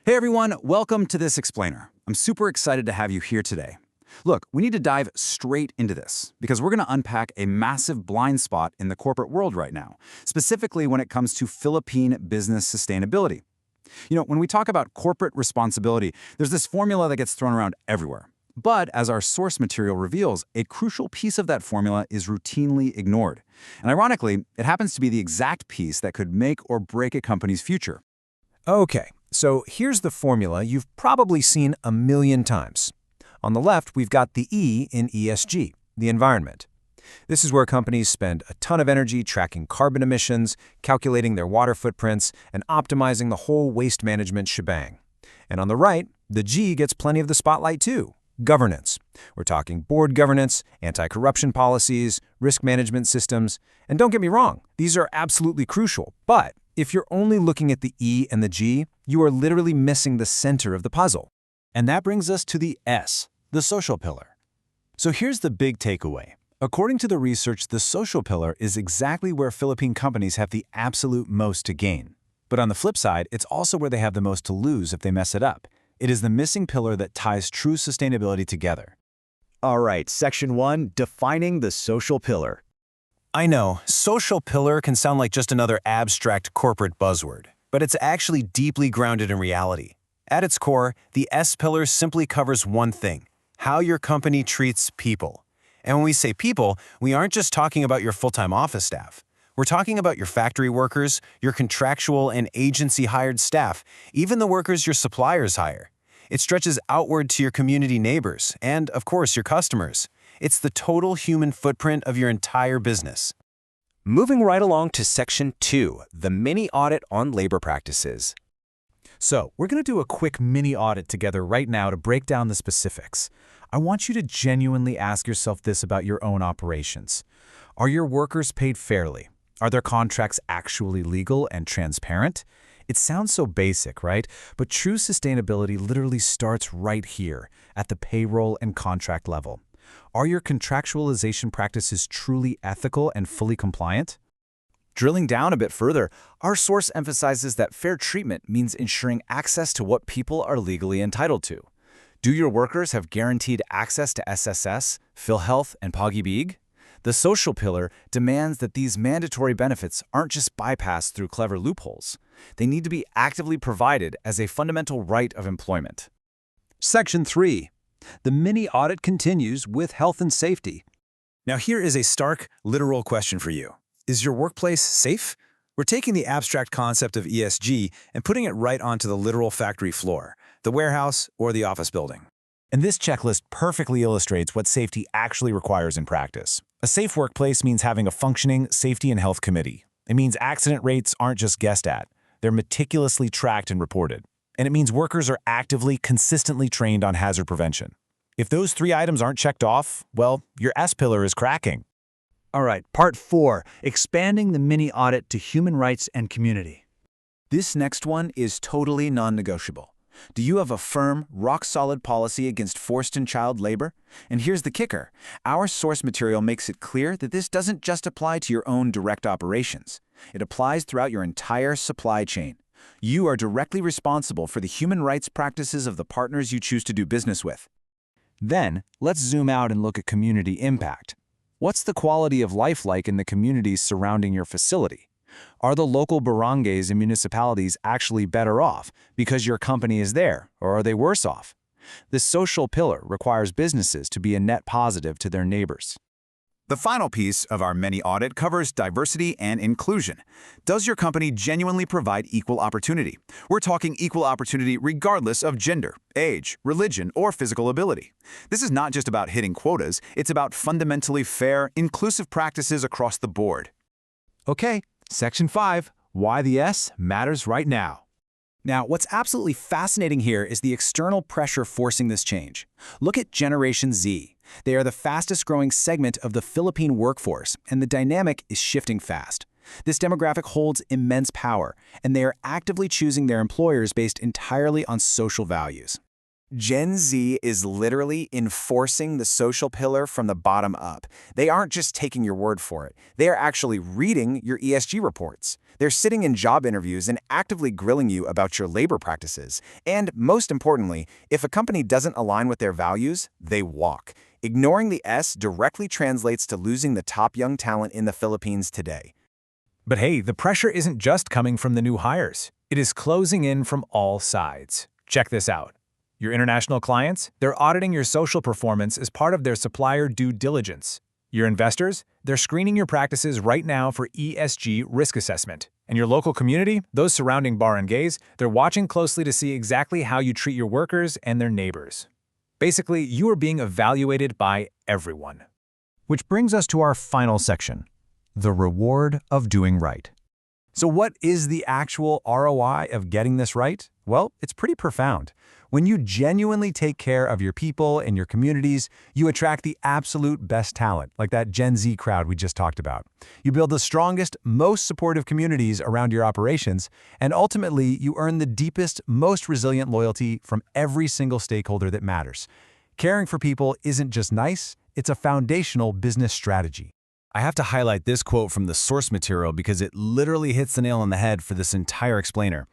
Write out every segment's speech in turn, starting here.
Hey everyone, welcome to this explainer. I'm super excited to have you here today. Look, we need to dive straight into this because we're going to unpack a massive blind spot in the corporate world right now, specifically when it comes to Philippine business sustainability. When we talk about corporate responsibility, there's this formula that gets thrown around everywhere. But as our source material reveals, a crucial piece of that formula is routinely ignored. And ironically, it happens to be the exact piece that could make or break a company's future. Okay, so here's the formula you've probably seen a million times. On the left, we've got the E in ESG, the environment. This is where companies spend a ton of energy tracking carbon emissions, calculating their water footprints, and optimizing the whole waste management shebang. And on the right, the G gets plenty of the spotlight too, governance. We're talking board governance, anti-corruption policies, risk management systems. And don't get me wrong, these are absolutely crucial, but if you're only looking at the E and the G, you are literally missing the center of the puzzle. And that brings us to the S, the social pillar. So here's the big takeaway. According to the research, the social pillar is exactly where Philippine companies have the absolute most to gain. But on the flip side, it's also where they have the most to lose if they mess it up. It is the missing pillar that ties true sustainability together. All right, Section 1, defining the social pillar. I know, social pillar can sound like just another abstract corporate buzzword, but it's actually deeply grounded in reality. At its core, the S pillar simply covers one thing: how your company treats people. And when we say people, we aren't just talking about your full-time office staff. We're talking about your factory workers, your contractual and agency-hired staff, even the workers your suppliers hire. It stretches outward to your community neighbors and, of course, your customers. It's the total human footprint of your entire business. Moving right along to Section 2, the mini audit on labor practices. So, we're going to do a quick mini audit together right now to break down the specifics. I want you to genuinely ask yourself this about your own operations. Are your workers paid fairly? Are their contracts actually legal and transparent? It sounds so basic, right? But true sustainability literally starts right here, at the payroll and contract level. Are your contractualization practices truly ethical and fully compliant? Drilling down a bit further, our source emphasizes that fair treatment means ensuring access to what people are legally entitled to. Do your workers have guaranteed access to SSS, PhilHealth, and Pag-IBIG? The social pillar demands that these mandatory benefits aren't just bypassed through clever loopholes. They need to be actively provided as a fundamental right of employment. Section 3. The mini audit continues with health and safety. Now here is a stark, literal question for you. Is your workplace safe? We're taking the abstract concept of ESG and putting it right onto the literal factory floor, the warehouse, or the office building. And this checklist perfectly illustrates what safety actually requires in practice. A safe workplace means having a functioning safety and health committee. It means accident rates aren't just guessed at. They're meticulously tracked and reported. And it means workers are actively, consistently trained on hazard prevention. If those 3 items aren't checked off, well, your S pillar is cracking. All right, Part 4, expanding the mini audit to human rights and community. This next one is totally non-negotiable. Do you have a firm, rock-solid policy against forced and child labor? And here's the kicker. Our source material makes it clear that this doesn't just apply to your own direct operations. It applies throughout your entire supply chain. You are directly responsible for the human rights practices of the partners you choose to do business with. Then, let's zoom out and look at community impact. What's the quality of life like in the communities surrounding your facility? Are the local barangays and municipalities actually better off because your company is there, or are they worse off? The social pillar requires businesses to be a net positive to their neighbors. The final piece of our mini audit covers diversity and inclusion. Does your company genuinely provide equal opportunity? We're talking equal opportunity regardless of gender, age, religion, or physical ability. This is not just about hitting quotas, it's about fundamentally fair, inclusive practices across the board. Okay, Section 5, why the S matters right now. Now, what's absolutely fascinating here is the external pressure forcing this change. Look at Generation Z. They are the fastest growing segment of the Philippine workforce, and the dynamic is shifting fast. This demographic holds immense power, and they are actively choosing their employers based entirely on social values. Gen Z is literally enforcing the social pillar from the bottom up. They aren't just taking your word for it. They are actually reading your ESG reports. They're sitting in job interviews and actively grilling you about your labor practices. And most importantly, if a company doesn't align with their values, they walk. Ignoring the S directly translates to losing the top young talent in the Philippines today. But hey, the pressure isn't just coming from the new hires. It is closing in from all sides. Check this out. Your international clients, they're auditing your social performance as part of their supplier due diligence. Your investors, they're screening your practices right now for ESG risk assessment. And your local community, those surrounding barangays, they're watching closely to see exactly how you treat your workers and their neighbors. Basically, you are being evaluated by everyone. Which brings us to our final section, the reward of doing right. So what is the actual ROI of getting this right? Well, it's pretty profound. When you genuinely take care of your people and your communities, you attract the absolute best talent, like that Gen Z crowd we just talked about. You build the strongest, most supportive communities around your operations, and ultimately, you earn the deepest, most resilient loyalty from every single stakeholder that matters. Caring for people isn't just nice, it's a foundational business strategy. I have to highlight this quote from the source material because it literally hits the nail on the head for this entire explainer.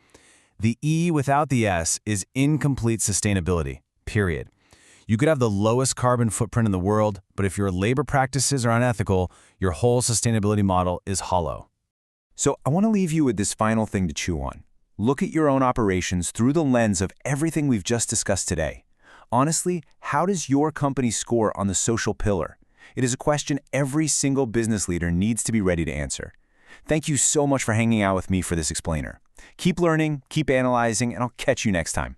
The E without the S is incomplete sustainability, period. You could have the lowest carbon footprint in the world, but if your labor practices are unethical, your whole sustainability model is hollow. So I want to leave you with this final thing to chew on. Look at your own operations through the lens of everything we've just discussed today. Honestly, how does your company score on the social pillar? It is a question every single business leader needs to be ready to answer. Thank you so much for hanging out with me for this explainer. Keep learning, keep analyzing, and I'll catch you next time.